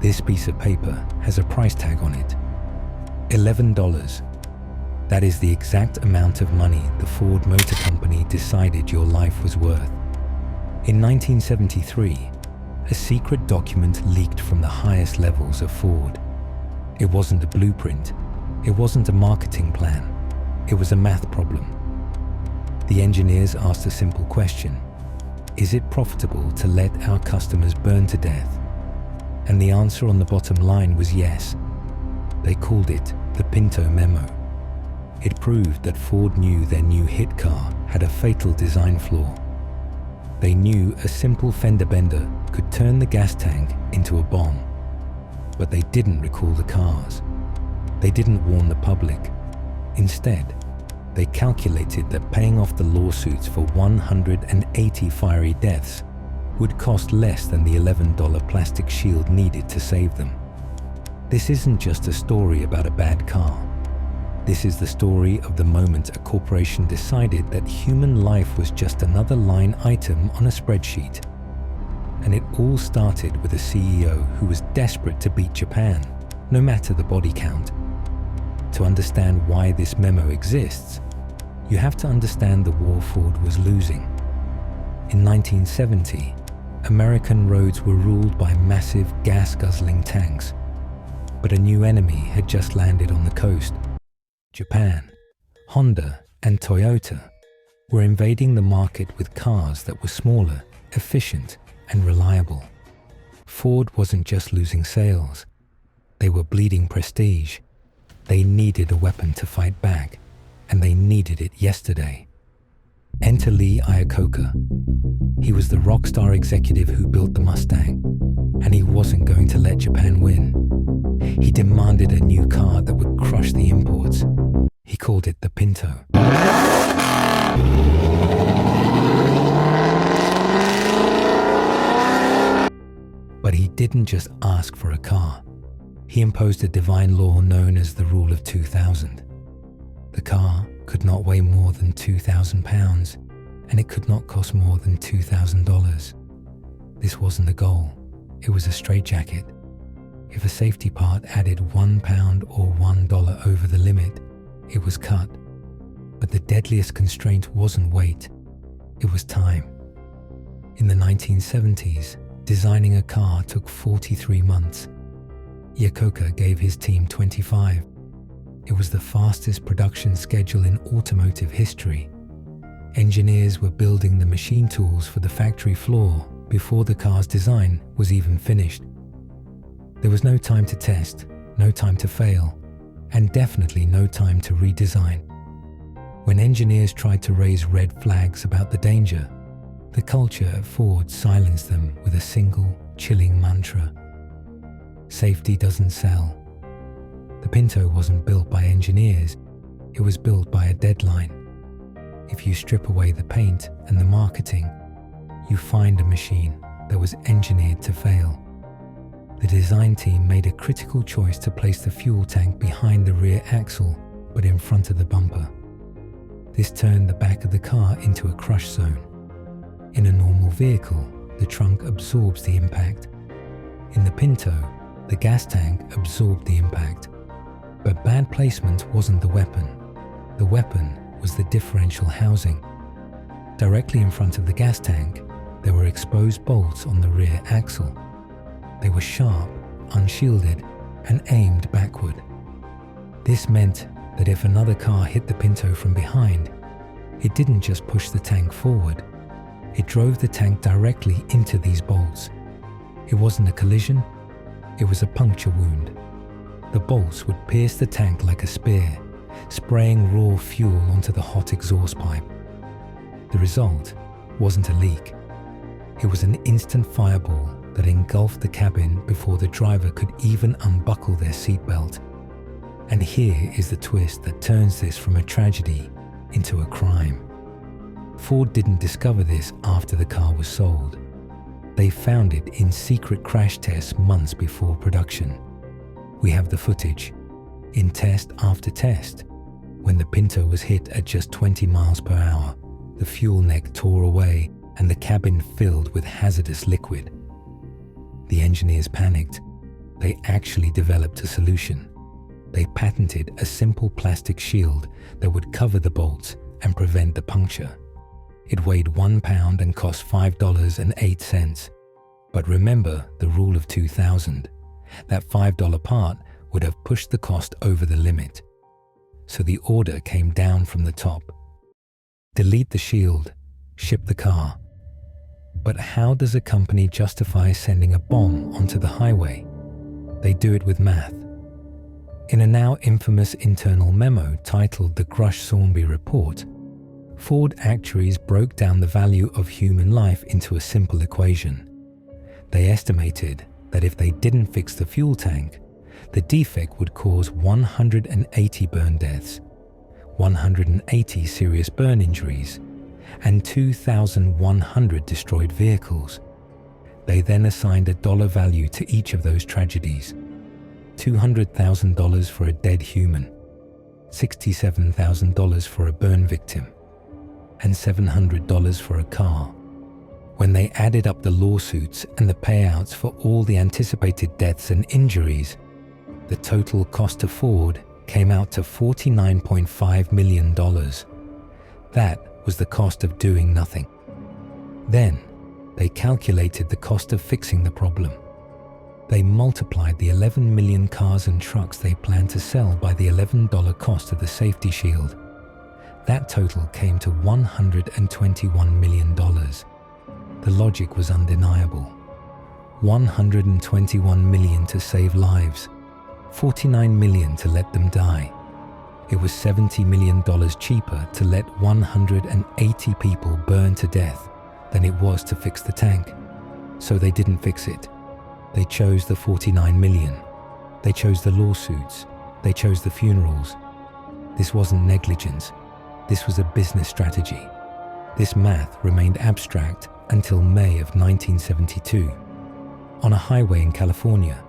This piece of paper has a price tag on it. $11. That is the exact amount of money the Ford Motor Company decided your life was worth. In 1973, a secret document leaked from the highest levels of Ford. It wasn't a blueprint. It wasn't a marketing plan. It was a math problem. The engineers asked a simple question: is it profitable to let our customers burn to death? And the answer on the bottom line was yes. They called it the Pinto Memo. It proved that Ford knew their new hit car had a fatal design flaw. They knew a simple fender bender could turn the gas tank into a bomb. But they didn't recall the cars. They didn't warn the public. Instead, they calculated that paying off the lawsuits for 180 fiery deaths would cost less than the $11 plastic shield needed to save them. This isn't just a story about a bad car. This is the story of the moment a corporation decided that human life was just another line item on a spreadsheet. And it all started with a CEO who was desperate to beat Japan, no matter the body count. To understand why this memo exists, you have to understand the war Ford was losing. In 1970, American roads were ruled by massive gas-guzzling tanks. But a new enemy had just landed on the coast. Japan, Honda, and Toyota were invading the market with cars that were smaller, efficient, and reliable. Ford wasn't just losing sales. They were bleeding prestige. They needed a weapon to fight back, and they needed it yesterday. Enter Lee Iacocca. He was the rock star executive who built the Mustang, and he wasn't going to let Japan win. He demanded a new car that would crush the imports. He called it the Pinto. But he didn't just ask for a car. He imposed a divine law known as the Rule of 2,000. The car could not weigh more than 2,000 pounds, and it could not cost more than $2,000. This wasn't a goal. It was a straitjacket. If a safety part added 1 pound or $1 over the limit, it was cut. But the deadliest constraint wasn't weight, it was time. In the 1970s, designing a car took 43 months. Iacocca gave his team 25. It was the fastest production schedule in automotive history. Engineers were building the machine tools for the factory floor before the car's design was even finished. There was no time to test, no time to fail, and definitely no time to redesign. When engineers tried to raise red flags about the danger, the culture at Ford silenced them with a single, chilling mantra: safety doesn't sell. The Pinto wasn't built by engineers, it was built by a deadline. If you strip away the paint and the marketing, you find a machine that was engineered to fail. The design team made a critical choice to place the fuel tank behind the rear axle, but in front of the bumper. This turned the back of the car into a crush zone. In a normal vehicle, the trunk absorbs the impact. In the Pinto, the gas tank absorbed the impact. But bad placement wasn't the weapon. The weapon was the differential housing. Directly in front of the gas tank, there were exposed bolts on the rear axle. They were sharp, unshielded, and aimed backward. This meant that if another car hit the Pinto from behind, it didn't just push the tank forward, it drove the tank directly into these bolts. It wasn't a collision, it was a puncture wound. The bolts would pierce the tank like a spear, spraying raw fuel onto the hot exhaust pipe. The result wasn't a leak. It was an instant fireball that engulfed the cabin before the driver could even unbuckle their seatbelt. And here is the twist that turns this from a tragedy into a crime. Ford didn't discover this after the car was sold. They found it in secret crash tests months before production. We have the footage. In test after test, when the Pinto was hit at just 20 miles per hour, the fuel neck tore away and the cabin filled with hazardous liquid. The engineers panicked. they actually developed a solution. They patented a simple plastic shield that would cover the bolts and prevent the puncture. It weighed 1 pound and cost $5.08. But remember the rule of 2000. That $5 part would have pushed the cost over the limit. So the order came down from the top. Delete the shield, ship the car. But how does a company justify sending a bomb onto the highway? They do it with math. In a now infamous internal memo titled the Grush-Sawnby Report, Ford actuaries broke down the value of human life into a simple equation. They estimated that if they didn't fix the fuel tank, the defect would cause 180 burn deaths, 180 serious burn injuries, and 2,100 destroyed vehicles. They then assigned a dollar value to each of those tragedies. $200,000 for a dead human, $67,000 for a burn victim, and $700 for a car. When they added up the lawsuits and the payouts for all the anticipated deaths and injuries, the total cost to Ford came out to $49.5 million. That was the cost of doing nothing. Then, they calculated the cost of fixing the problem. They multiplied the 11 million cars and trucks they planned to sell by the $11 cost of the safety shield. That total came to $121 million. The logic was undeniable. $121 million to save lives, $49 million to let them die. It was $70 million cheaper to let 180 people burn to death than it was to fix the tank. So they didn't fix it. They chose the $49 million. They chose the lawsuits. They chose the funerals. This wasn't negligence. This was a business strategy. This math remained abstract until May of 1972. On a highway in California,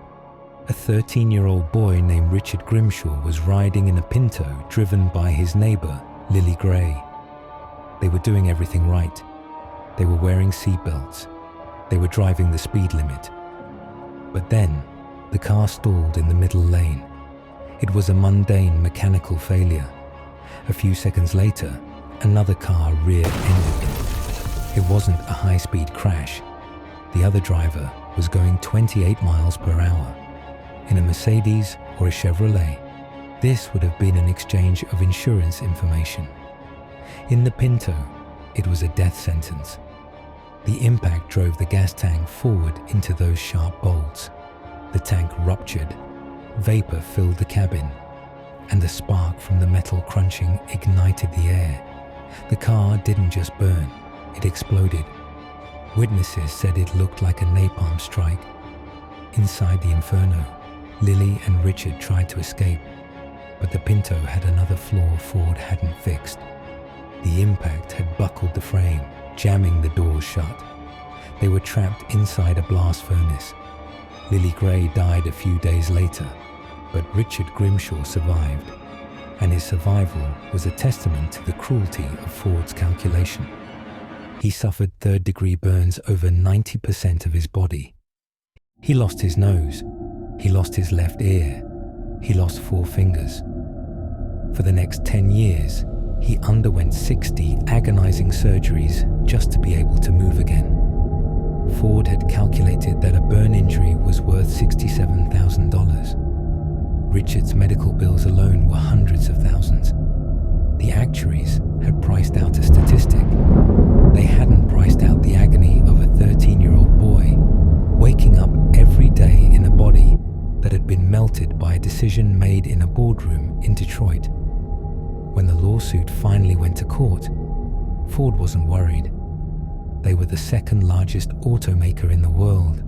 a 13-year-old boy named Richard Grimshaw was riding in a Pinto driven by his neighbor, Lily Gray. They were doing everything right. They were wearing seatbelts. They were driving the speed limit. But then, the car stalled in the middle lane. It was a mundane mechanical failure. A few seconds later, another car rear-ended them. It wasn't a high-speed crash. The other driver was going 28 miles per hour. In a Mercedes or a Chevrolet, this would have been an exchange of insurance information. In the Pinto, it was a death sentence. The impact drove the gas tank forward into those sharp bolts. The tank ruptured. Vapor filled the cabin, and a spark from the metal crunching ignited the air. The car didn't just burn, it exploded. Witnesses said it looked like a napalm strike. Inside the inferno, Lily and Richard tried to escape, but the Pinto had another flaw Ford hadn't fixed. The impact had buckled the frame, jamming the doors shut. They were trapped inside a blast furnace. Lily Gray died a few days later, but Richard Grimshaw survived, and his survival was a testament to the cruelty of Ford's calculation. He suffered third-degree burns over 90% of his body. He lost his nose. He lost his left ear. He lost 4 fingers. For the next 10 years, he underwent 60 agonizing surgeries just to be able to move again. Ford had calculated that a burn injury was worth $67,000. Richard's medical bills alone were hundreds of thousands. The actuaries had priced out a statistic. They hadn't priced out the agony of a 13-year-old boy waking up every day in a body that had been melted by a decision made in a boardroom in Detroit. When the lawsuit finally went to court, Ford wasn't worried. They were the second largest automaker in the world.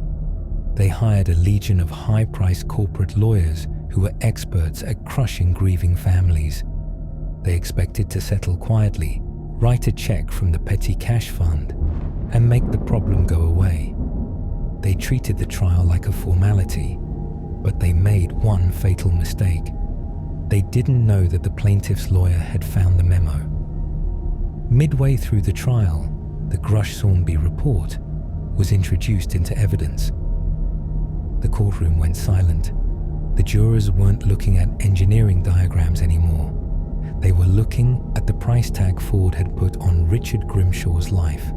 They hired a legion of high-priced corporate lawyers who were experts at crushing grieving families. They expected to settle quietly, write a check from the petty cash fund, and make the problem go away. They treated the trial like a formality, but they made one fatal mistake. They didn't know that the plaintiff's lawyer had found the memo. Midway through the trial, the Grush-Sawnby report was introduced into evidence. The courtroom went silent. The jurors weren't looking at engineering diagrams anymore. They were looking at the price tag Ford had put on Richard Grimshaw's life.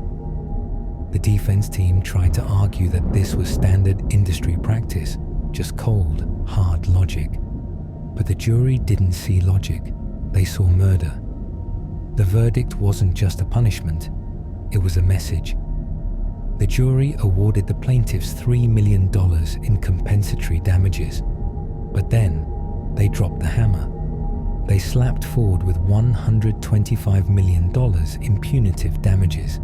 The defense team tried to argue that this was standard industry practice, just cold, hard logic. But the jury didn't see logic. They saw murder. The verdict wasn't just a punishment, it was a message. The jury awarded the plaintiffs $3 million in compensatory damages. But then, they dropped the hammer. They slapped Ford with $125 million in punitive damages.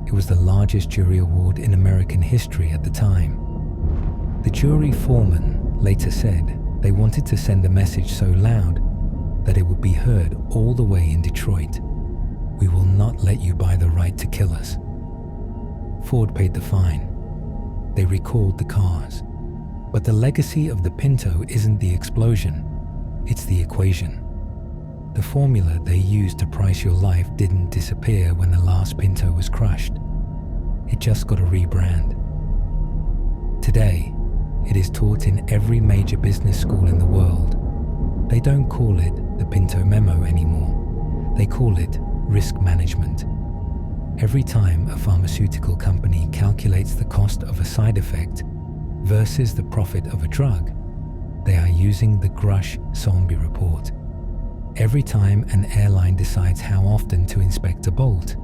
It was the largest jury award in American history at the time. The jury foreman later said they wanted to send a message so loud that it would be heard all the way in Detroit. We will not let you buy the right to kill us. Ford paid the fine. They recalled the cars. But the legacy of the Pinto isn't the explosion, it's the equation. The formula they used to price your life didn't disappear when the last Pinto was crushed. It just got a rebrand. Today, it is taught in every major business school in the world. They don't call it the Pinto Memo anymore. They call it risk management. Every time a pharmaceutical company calculates the cost of a side effect versus the profit of a drug, they are using the Grush-Solmby report. Every time an airline decides how often to inspect a bolt,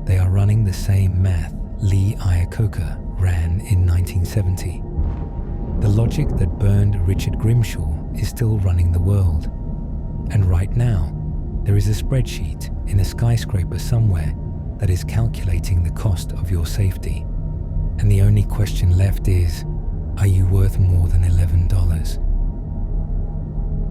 they are running the same math Lee Iacocca ran in 1970. The logic that burned Richard Grimshaw is still running the world. And right now, there is a spreadsheet in a skyscraper somewhere that is calculating the cost of your safety. And the only question left is, are you worth more than $11